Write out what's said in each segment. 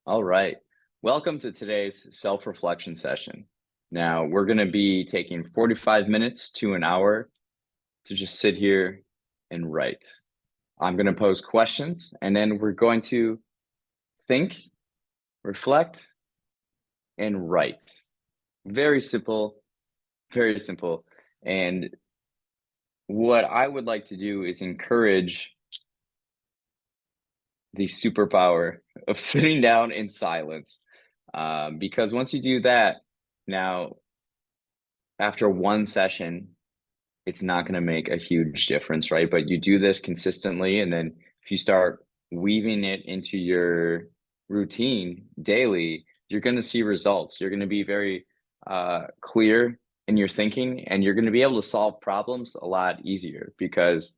All right. Welcome to today's self-reflection session. Now, we're going to be taking 45 minutes to an hour to just sit here and write. I'm going to pose questions and then we're going to think, reflect, and write. Very simple, very simple. And what I would like to do is encourage the superpower of sitting down in silence. Because once you do that, now after one session, it's not going to make a huge difference, right? But you do this consistently, and then if you start weaving it into your routine daily, you're going to see results. You're going to be very clear in your thinking, and you're going to be able to solve problems a lot easier because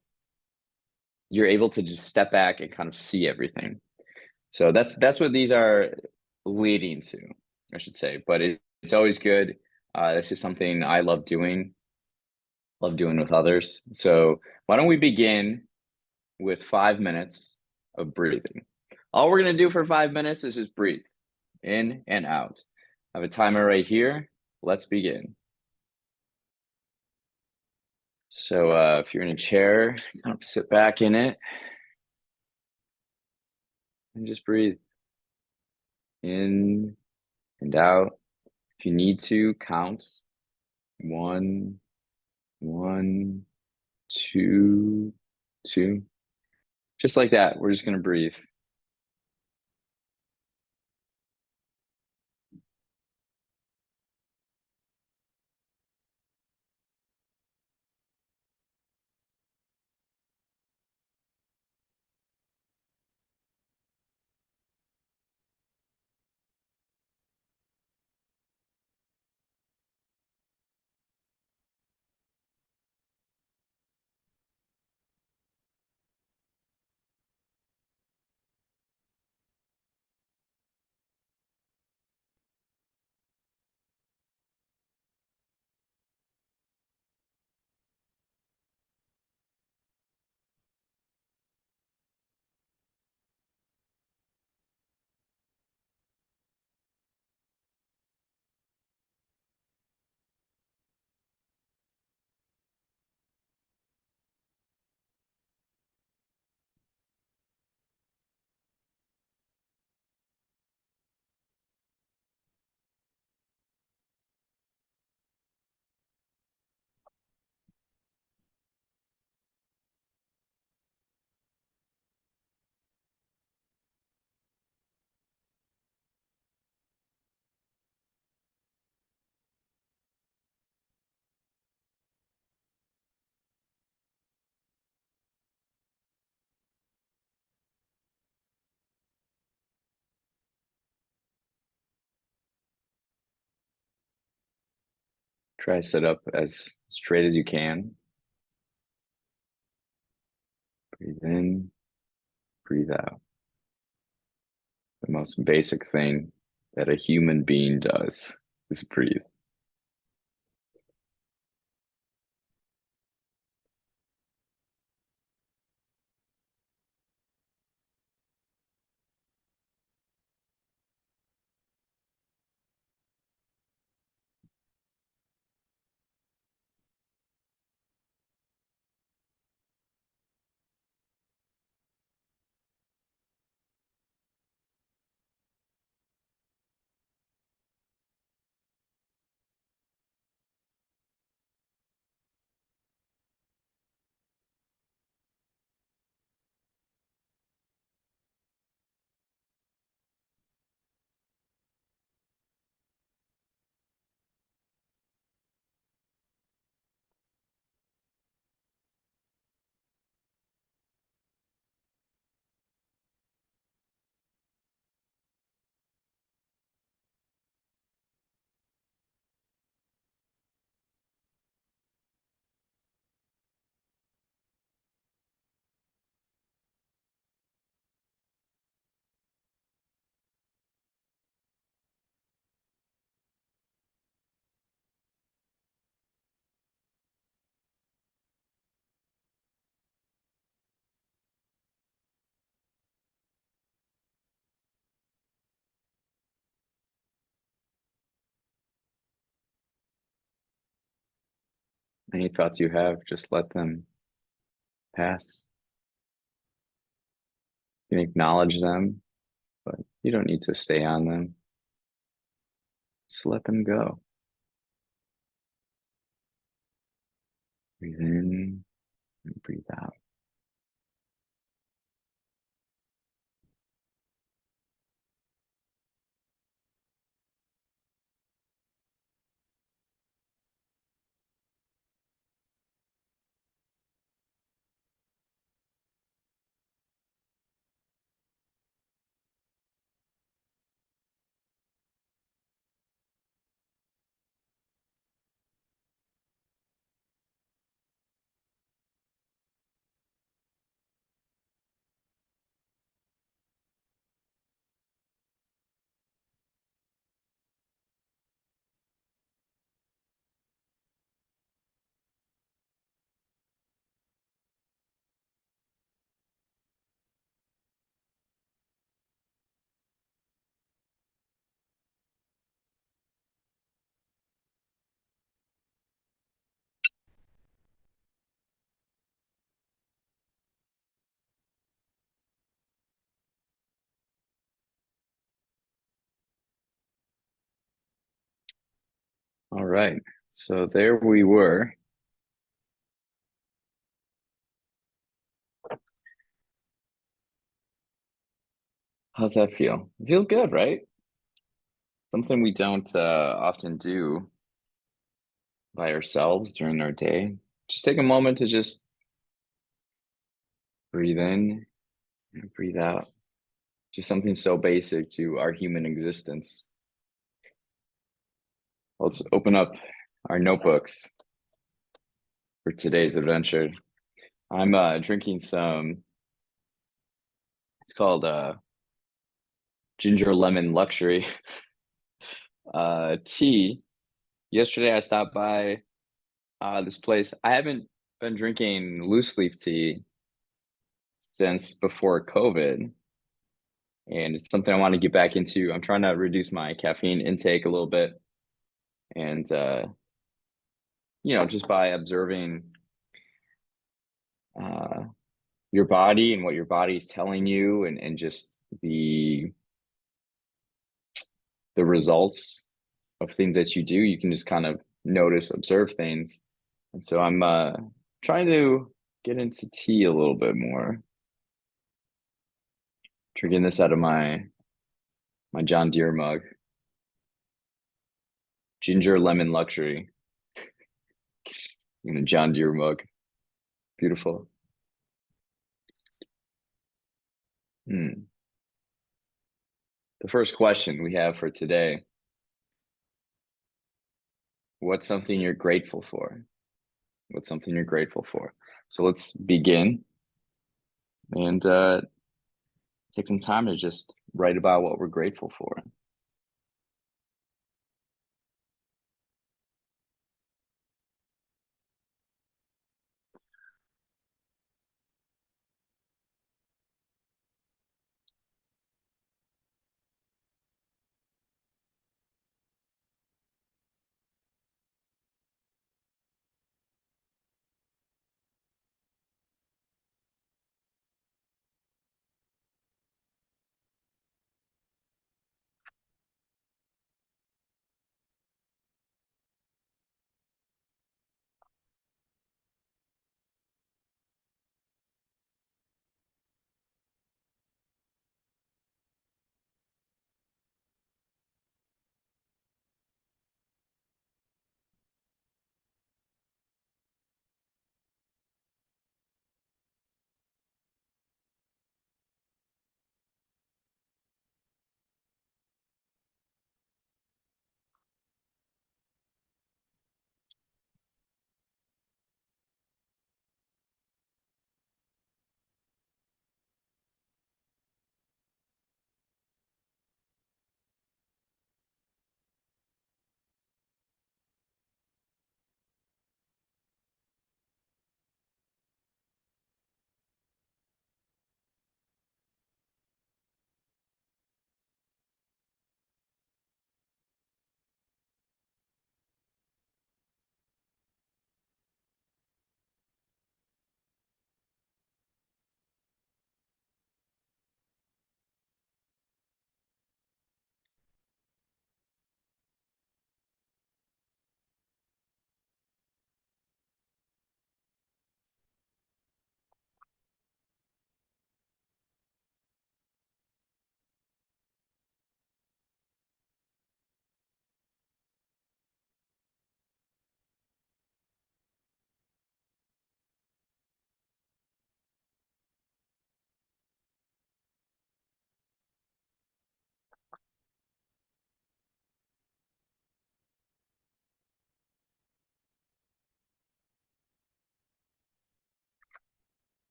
you're able to just step back and kind of see everything. So that's what these are leading to, I should say. But it's always good. This is something I love doing with others. So why don't we begin with 5 minutes of breathing? All we're gonna do for 5 minutes is just breathe in and out. I have a timer right here. Let's begin. So if you're in a chair, kind of sit back in it and just breathe in and out. If you need to, count one, one, two, two. Just like that. We're just gonna breathe. Try to sit up as straight as you can. Breathe in, breathe out. The most basic thing that a human being does is breathe. Any thoughts you have, just let them pass. You can acknowledge them, but you don't need to stay on them. Just let them go. Breathe in and breathe out. All right. So there we were. How's that feel? It feels good, right? Something we don't often do by ourselves during our day. Just take a moment to just breathe in and breathe out. Just something so basic to our human existence. Let's open up our notebooks for today's adventure. I'm drinking some, it's called ginger lemon luxury tea. Yesterday I stopped by this place. I haven't been drinking loose leaf tea since before COVID, and it's something I want to get back into. I'm trying to reduce my caffeine intake a little bit, and just by observing uh, your body and what your body is telling you, and just the results of things that you do, you can just kind of notice, observe things. And so I'm trying to get into tea a little bit more. Drinking this out of my John Deere mug. Ginger lemon luxury in a John Deere mug. Beautiful. Hmm. The first question we have for today, what's something you're grateful for? What's something you're grateful for? So let's begin and take some time to just write about what we're grateful for.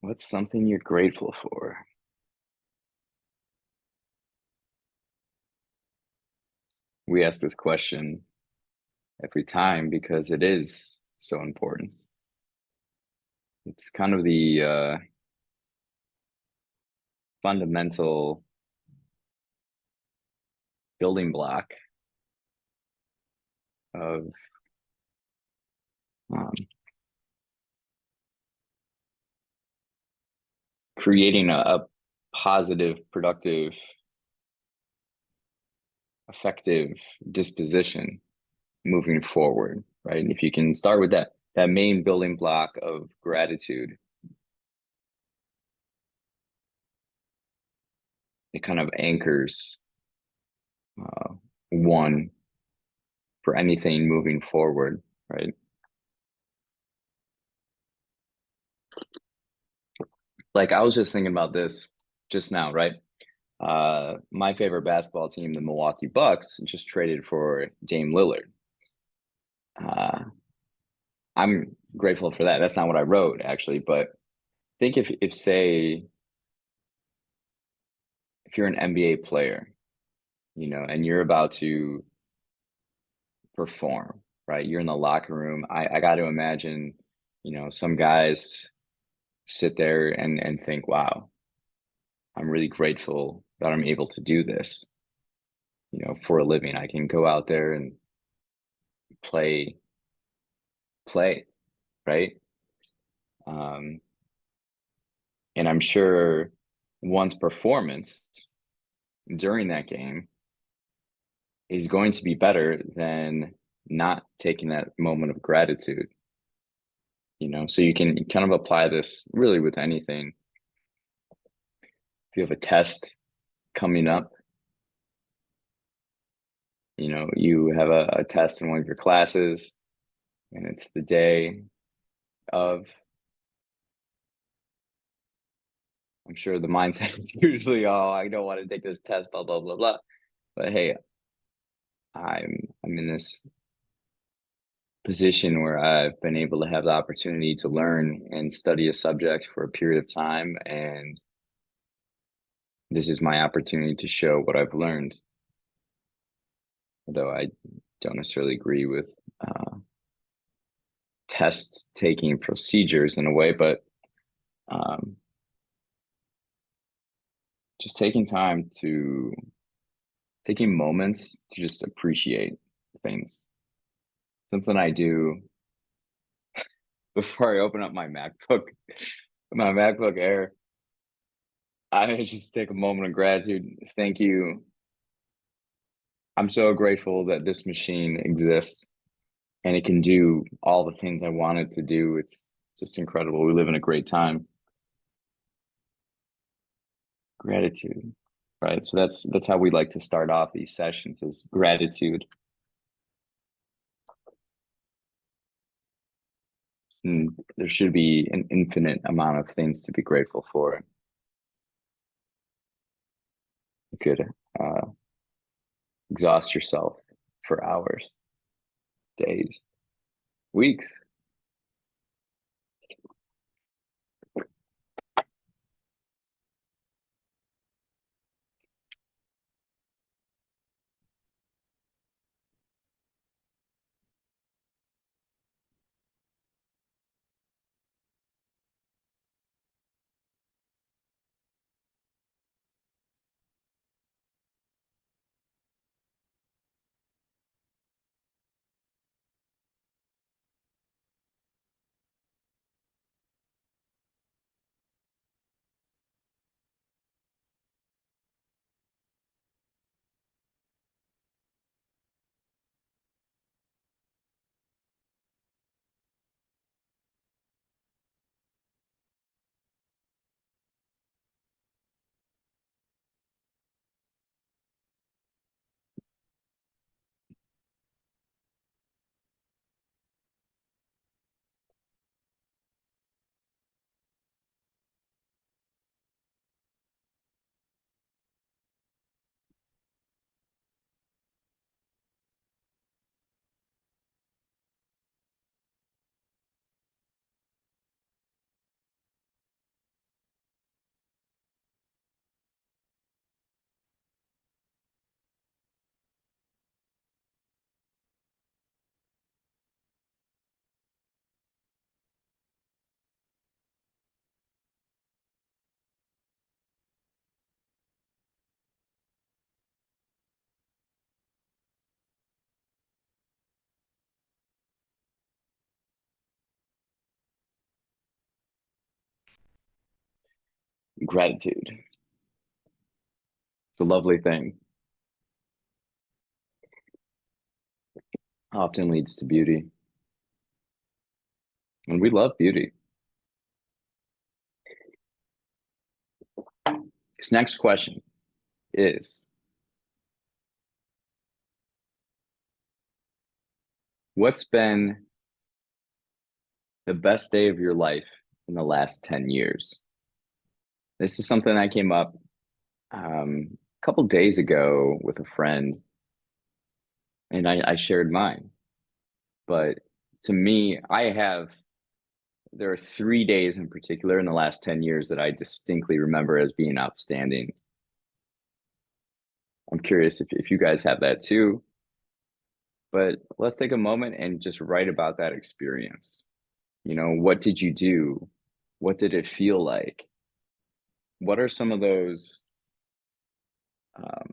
What's something you're grateful for? We ask this question every time because it is so important. It's kind of the fundamental building block of um, creating a positive, productive, effective disposition moving forward, right? And if you can start with that main building block of gratitude, it kind of anchors uh, one for anything moving forward, right? Like I was just thinking about this just now, right? My favorite basketball team, the Milwaukee Bucks, just traded for Dame Lillard. Uh, I'm grateful for that. That's not what I wrote actually, but think if say if you're an NBA player, and you're about to perform, right? You're in the locker room. I got to imagine, some guys sit there and think, wow, I'm really grateful that I'm able to do this, for a living. I can go out there and play, play, right? Um, and I'm sure one's performance during that game is going to be better than not taking that moment of gratitude, so you can kind of apply this really with anything. If you have a test coming up, you have a test in one of your classes and it's the day of, I'm sure the mindset is usually, oh, I don't want to take this test, blah, blah, blah, blah. But hey, I'm in this position where I've been able to have the opportunity to learn and study a subject for a period of time, and this is my opportunity to show what I've learned. Although I don't necessarily agree with test taking procedures in a way, but um, just taking moments to just appreciate things. Something I do before I open up my MacBook Air, I just take a moment of gratitude. Thank you. I'm so grateful that this machine exists and it can do all the things I want it to do. It's just incredible. We live in a great time. Gratitude, right? So that's how we like to start off these sessions is gratitude. And there should be an infinite amount of things to be grateful for. You could uh, exhaust yourself for hours, days, weeks. Gratitude. It's a lovely thing. Often leads to beauty. And we love beauty. This next question is, what's been the best day of your life in the last 10 years? This is something that came up a couple days ago with a friend, and I shared mine. But to me, there are 3 days in particular in the last 10 years that I distinctly remember as being outstanding. I'm curious if you guys have that too, but let's take a moment and just write about that experience. What did you do? What did it feel like? What are um,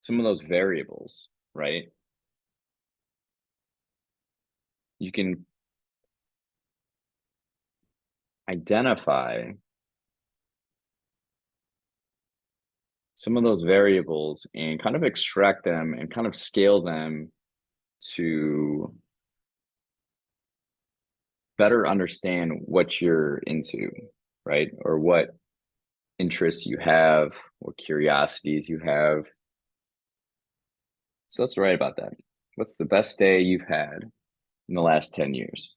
some of those variables, right? You can identify some of those variables and kind of extract them and kind of scale them to better understand what you're into, right? Or what interests you have, what curiosities you have. So let's write about that. What's the best day you've had in the last 10 years?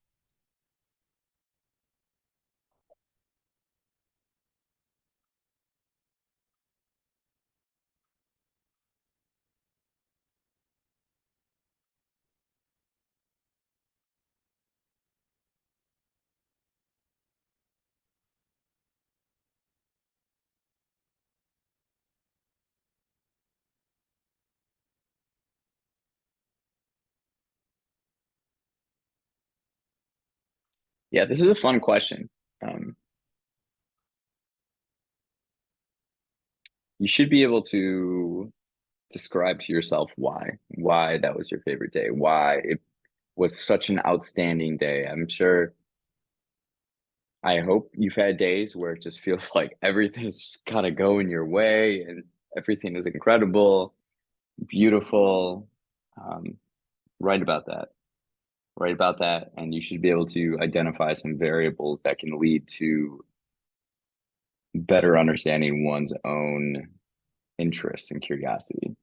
Yeah, this is a fun question. Um, you should be able to describe to yourself why that was your favorite day, why it was such an outstanding day. I hope you've had days where it just feels like everything's kind of going your way and everything is incredible, beautiful. Um, write about that. Write about that, and you should be able to identify some variables that can lead to better understanding one's own interests and curiosity.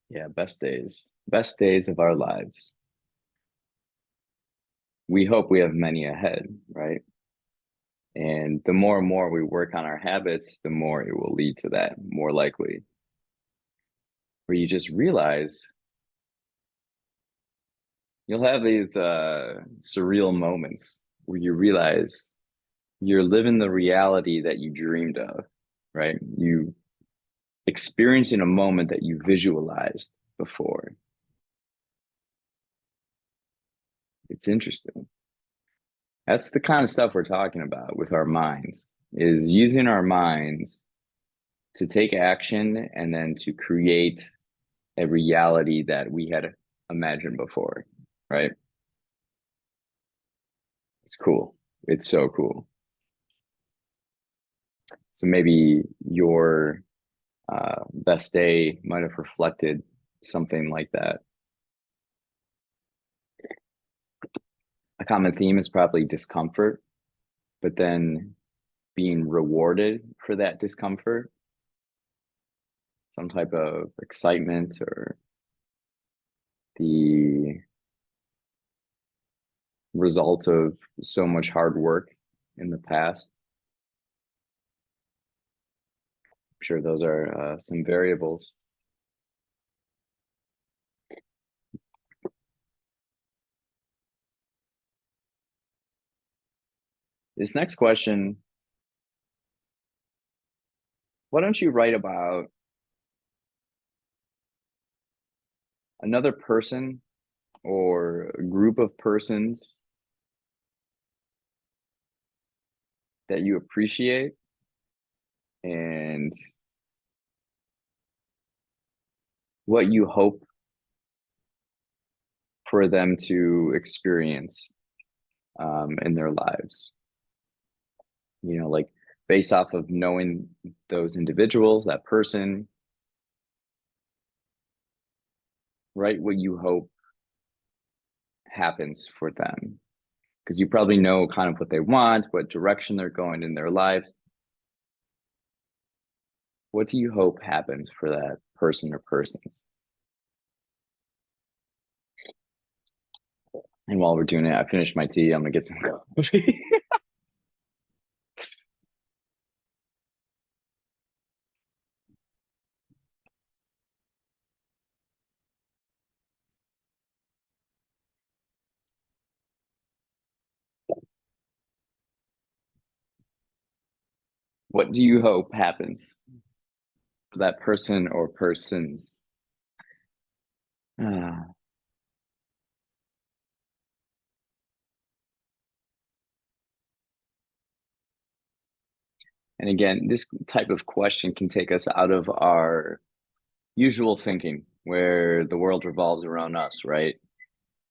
Yeah, best days. Best days of our lives. We hope we have many ahead, right? And the more and more we work on our habits, the more it will lead to that, more likely. Where you just realize you'll have these surreal moments where you realize you're living the reality that you dreamed of, right? You experiencing a moment that you visualized before. It's interesting. That's the kind of stuff we're talking about with our minds, is using our minds to take action and then to create a reality that we had imagined before, right? It's cool. It's so cool. So maybe your best day might have reflected something like that. A common theme is probably discomfort, but then being rewarded for that discomfort, some type of excitement or the result of so much hard work in the past. I'm sure those are some variables. This next question, why don't you write about another person or a group of persons that you appreciate and what you hope for them to experience in their lives. You know, like based off of knowing those individuals, that person, write what you hope happens for them. Because you probably know kind of what they want, what direction they're going in their lives. What do you hope happens for that person or persons? And while we're doing it, I finished my tea. I'm gonna get some coffee. What do you hope happens for that person or persons? Ah, and again, this type of question can take us out of our usual thinking, where the world revolves around us, right?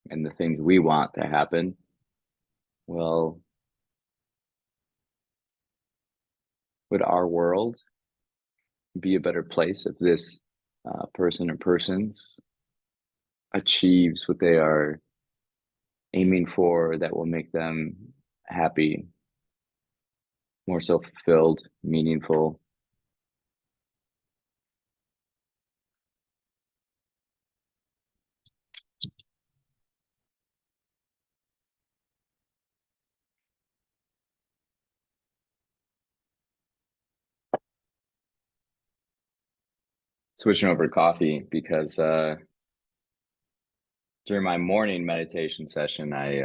And the things we want to happen. Well, would our world be a better place if this person or persons achieves what they are aiming for that will make them happy, more so fulfilled, meaningful? Switching over to coffee because during my morning meditation session, I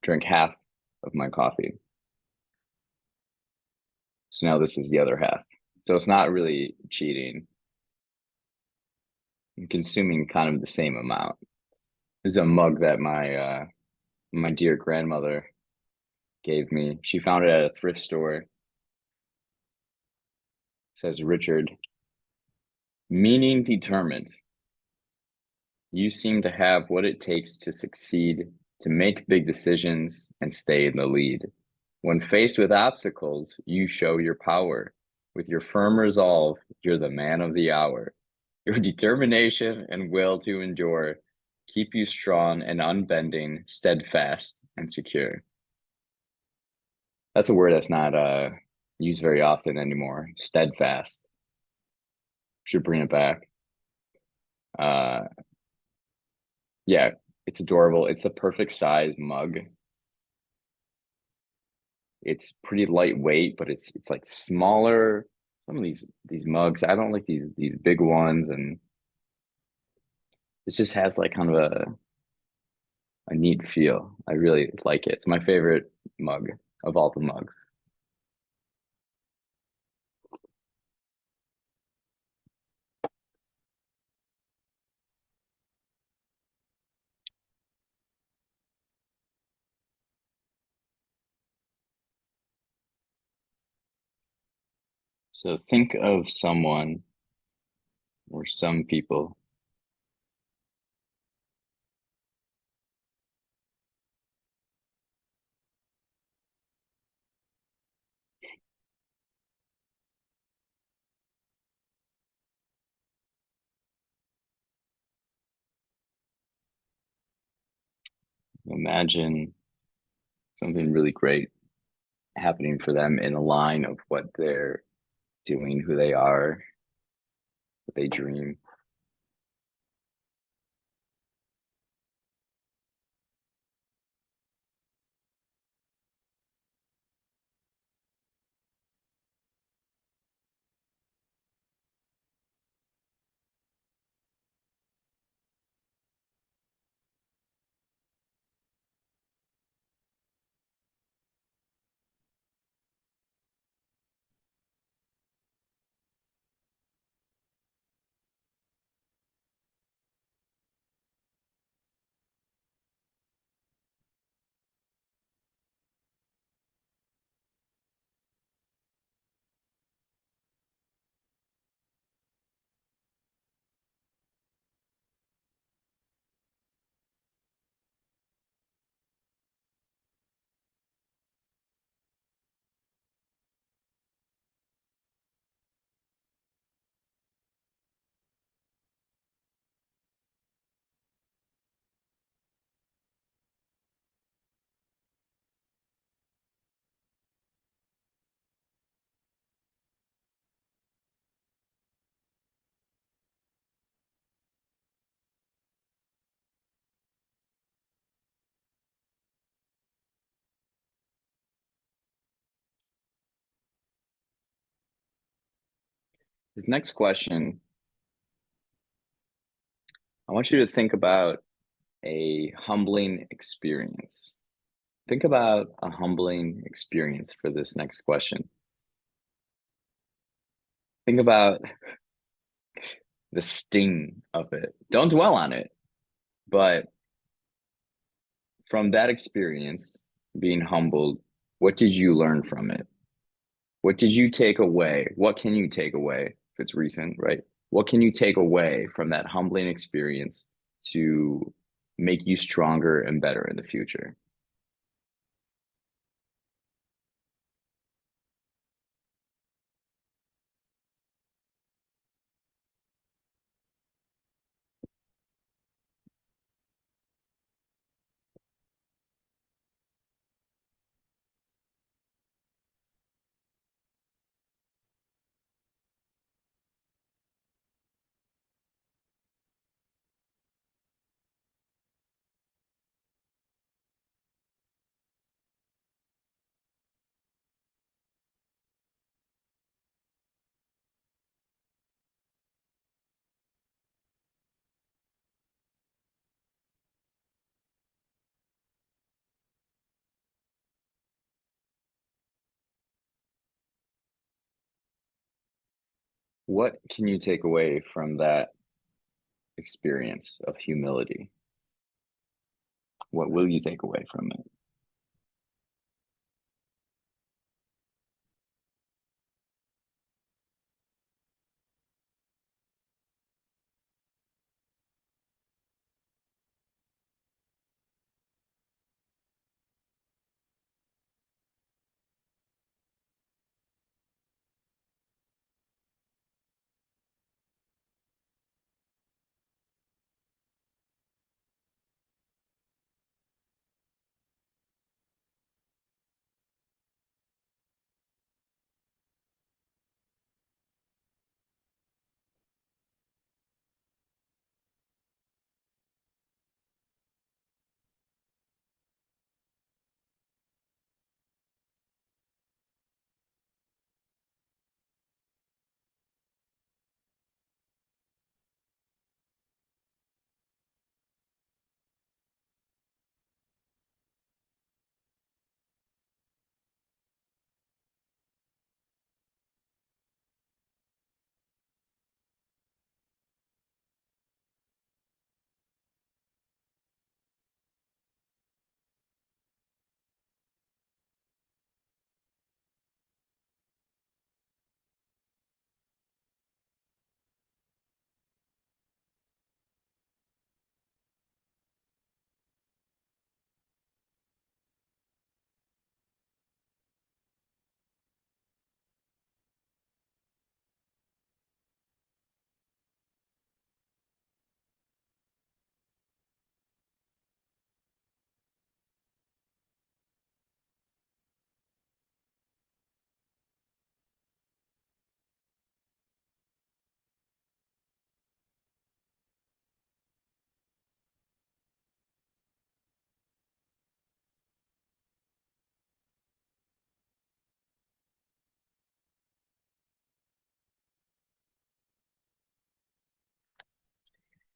drink half of my coffee. So now this is the other half. So it's not really cheating. I'm consuming kind of the same amount. This is a mug that my dear grandmother gave me. She found it at a thrift store. It says Richard, meaning determined. You seem to have what it takes to succeed, to make big decisions and stay in the lead. When faced with obstacles, you show your power. With your firm resolve, you're the man of the hour. Your determination and will to endure keep you strong and unbending, steadfast and secure. That's a word that's not used very often anymore. Steadfast. Should bring it back. Uh, yeah, it's adorable. It's the perfect size mug. It's pretty lightweight, but it's like smaller. Some of these mugs, I don't like these big ones, and it just has like kind of a neat feel. I really like it. It's my favorite mug of all the mugs. So think of someone or some people. Imagine something really great happening for them in a line of what they're doing, who they are, what they dream. This next question, I want you to think about a humbling experience. Think about a humbling experience for this next question. Think about the sting of it. Don't dwell on it, but from that experience, being humbled, what did you learn from it? What did you take away? What can you take away if it's recent, right? What can you take away from that humbling experience to make you stronger and better in the future? What can you take away from that experience of humility? What will you take away from it?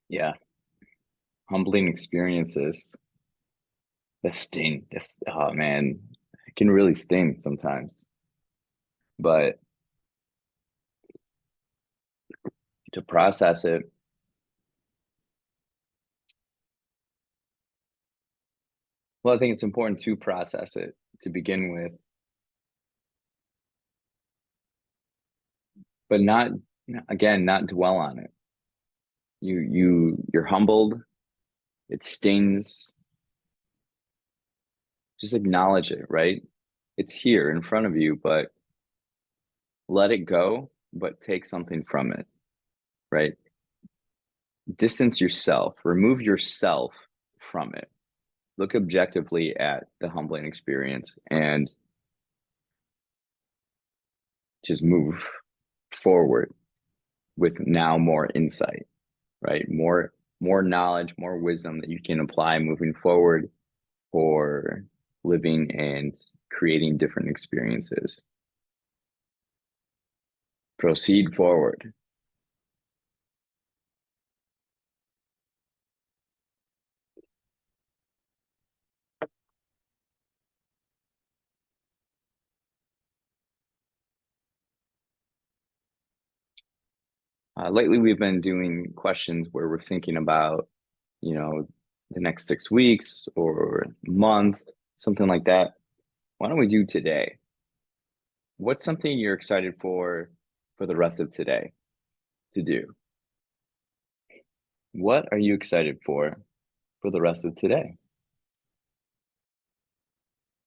Yeah, humbling experiences that sting. Oh man, it can really sting sometimes. But to process it, well, I think it's important to process it to begin with, but not again, not dwell on it. You're humbled, it stings, just acknowledge it, right? It's here in front of you, but let it go, but take something from it, right? Distance yourself, remove yourself from it. Look objectively at the humbling experience and just move forward with now more insight, right? More knowledge, more wisdom that you can apply moving forward for living and creating different experiences. Proceed forward. Lately, we've been doing questions where we're thinking about, you know, the next 6 weeks or month, something like that. Why don't we do today? What's something you're excited for the rest of today to do? What are you excited for the rest of today?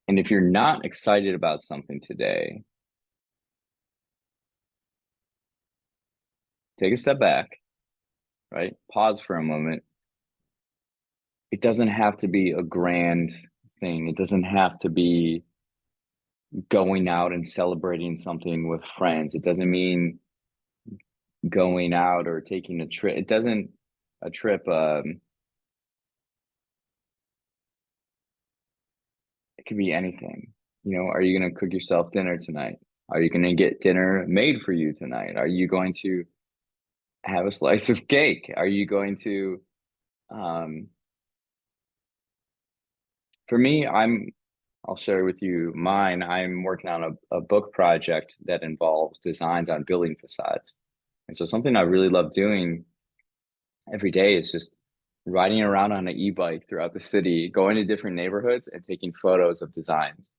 And if you're not excited about something today, take a step back, right? Pause for a moment. It doesn't have to be a grand thing. It doesn't have to be going out and celebrating something with friends. It doesn't mean going out or taking a trip. It doesn't a trip. It could be anything. Are you going to cook yourself dinner tonight? Are you going to get dinner made for you tonight? Are you going to have a slice of cake? Are you going to, um, for me, I'll share with you mine. I'm working on a book project that involves designs on building facades. And so something I really love doing every day is just riding around on an e-bike throughout the city, going to different neighborhoods and taking photos of designs.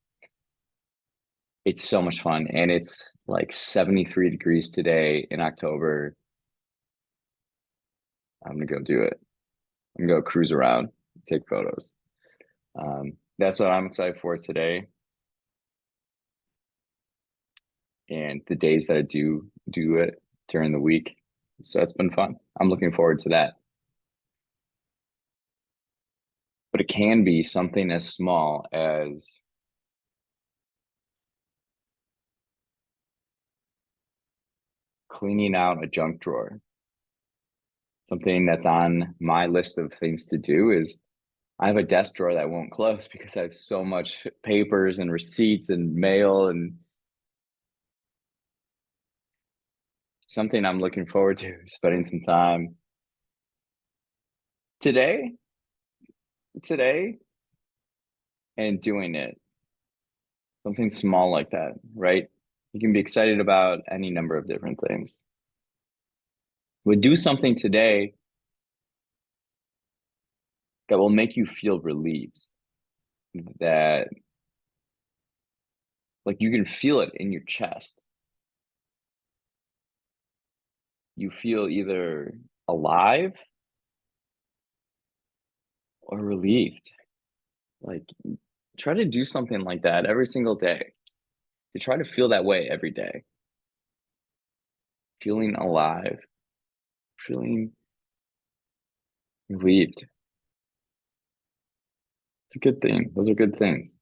It's so much fun. And it's like 73 degrees today in October. I'm gonna go do it. I'm gonna go cruise around, take photos. That's what I'm excited for today. And the days that I do it during the week. So it's been fun. I'm looking forward to that. But it can be something as small as cleaning out a junk drawer. Something that's on my list of things to do is I have a desk drawer that won't close because I have so much papers and receipts and mail and something I'm looking forward to spending some time today, today and doing it. Something small like that, right? You can be excited about any number of different things. Would do something today that will make you feel relieved, that like you can feel it in your chest. You feel either alive or relieved. Like try to do something like that every single day. To try to feel that way every day. Feeling alive, feeling relieved. It's a good thing. Those are good things.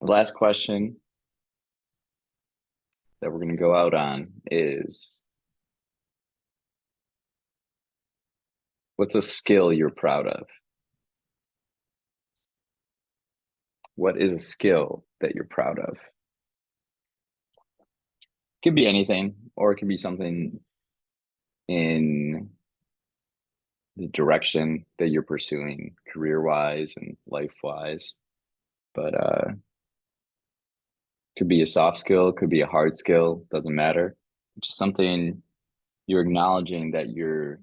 The last question that we're going to go out on is, what's a skill you're proud of? What is a skill that you're proud of? Could be anything, or it could be something in the direction that you're pursuing career-wise and life-wise. But could be a soft skill, could be a hard skill, doesn't matter. Just something you're acknowledging that you're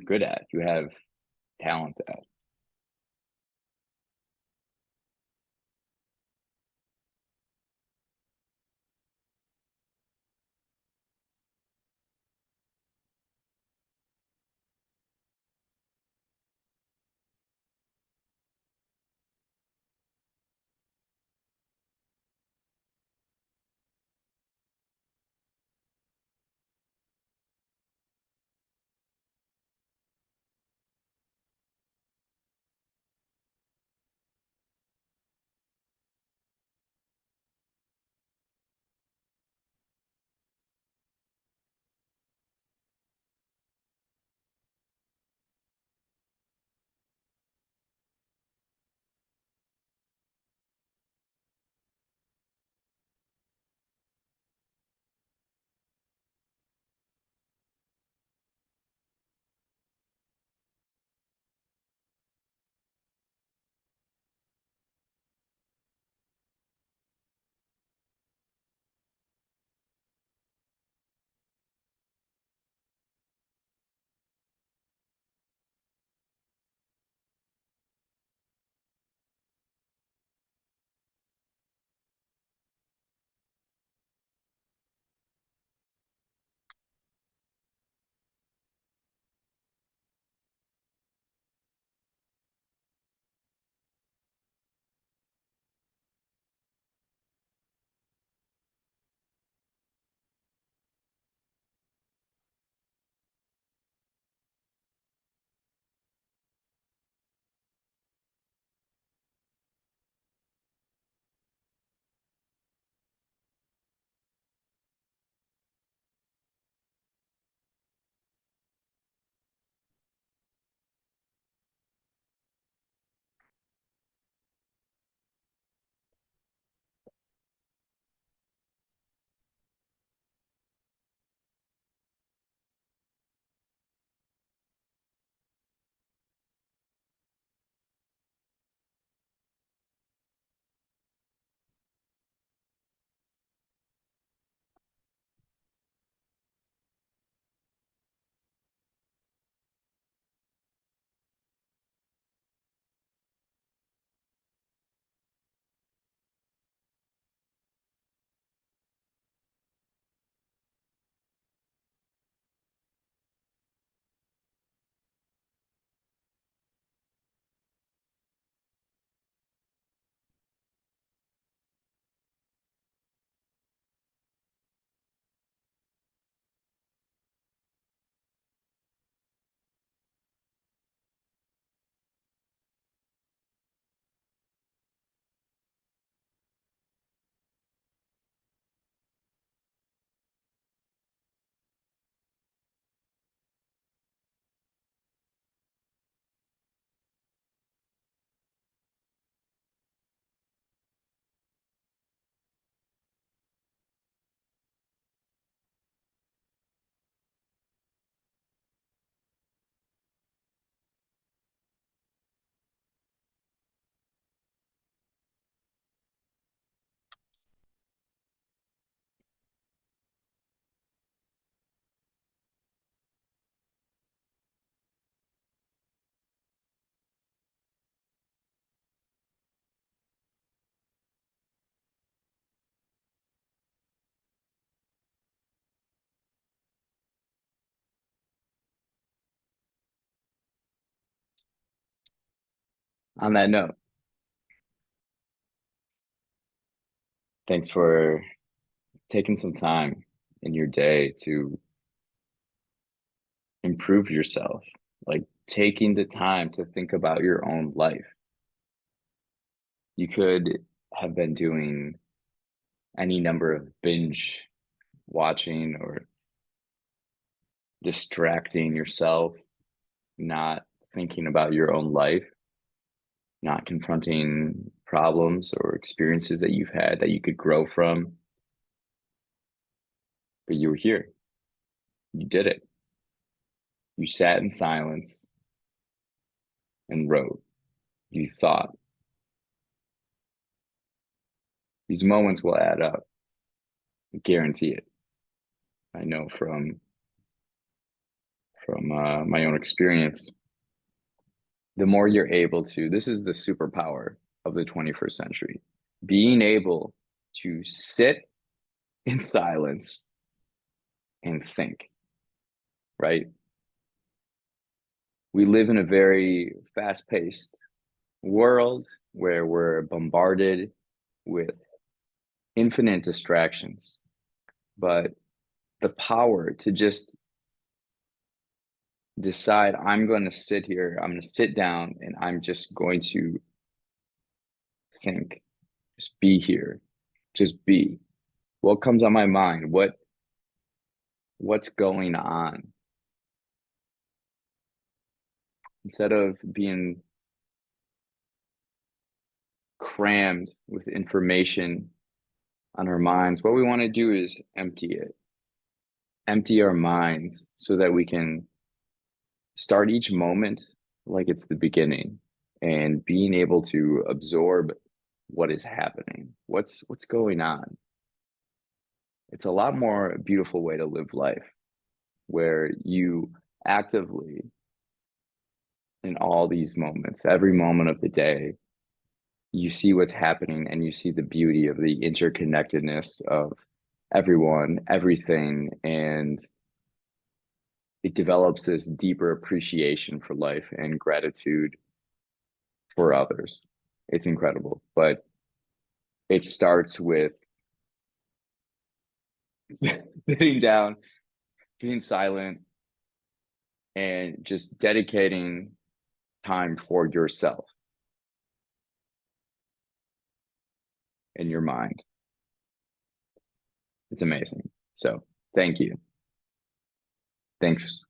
good at, you have talent at. On that note, thanks for taking some time in your day to improve yourself, like taking the time to think about your own life. You could have been doing any number of binge watching or distracting yourself, not thinking about your own life, not confronting problems or experiences that you've had that you could grow from, but you were here. You did it. You sat in silence and wrote. You thought. These moments will add up. I guarantee it. I know from my own experience. The more you're able to, this is the superpower of the 21st century, being able to sit in silence and think, right? We live in a very fast-paced world where we're bombarded with infinite distractions, but the power to just decide, I'm going to sit here, I'm going to sit down, and I'm just going to think, just be here, just be. What comes on my mind? What's going on? Instead of being crammed with information on our minds, what we want to do is empty it, empty our minds so that we can start each moment like it's the beginning and being able to absorb what is happening, what's going on. It's a lot more beautiful way to live life where you actively in all these moments, every moment of the day, you see what's happening and you see the beauty of the interconnectedness of everyone, everything, and it develops this deeper appreciation for life and gratitude for others. It's incredible, but it starts with sitting down, being silent, and just dedicating time for yourself and your mind. It's amazing. So thank you. Thanks.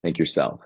Thank yourself.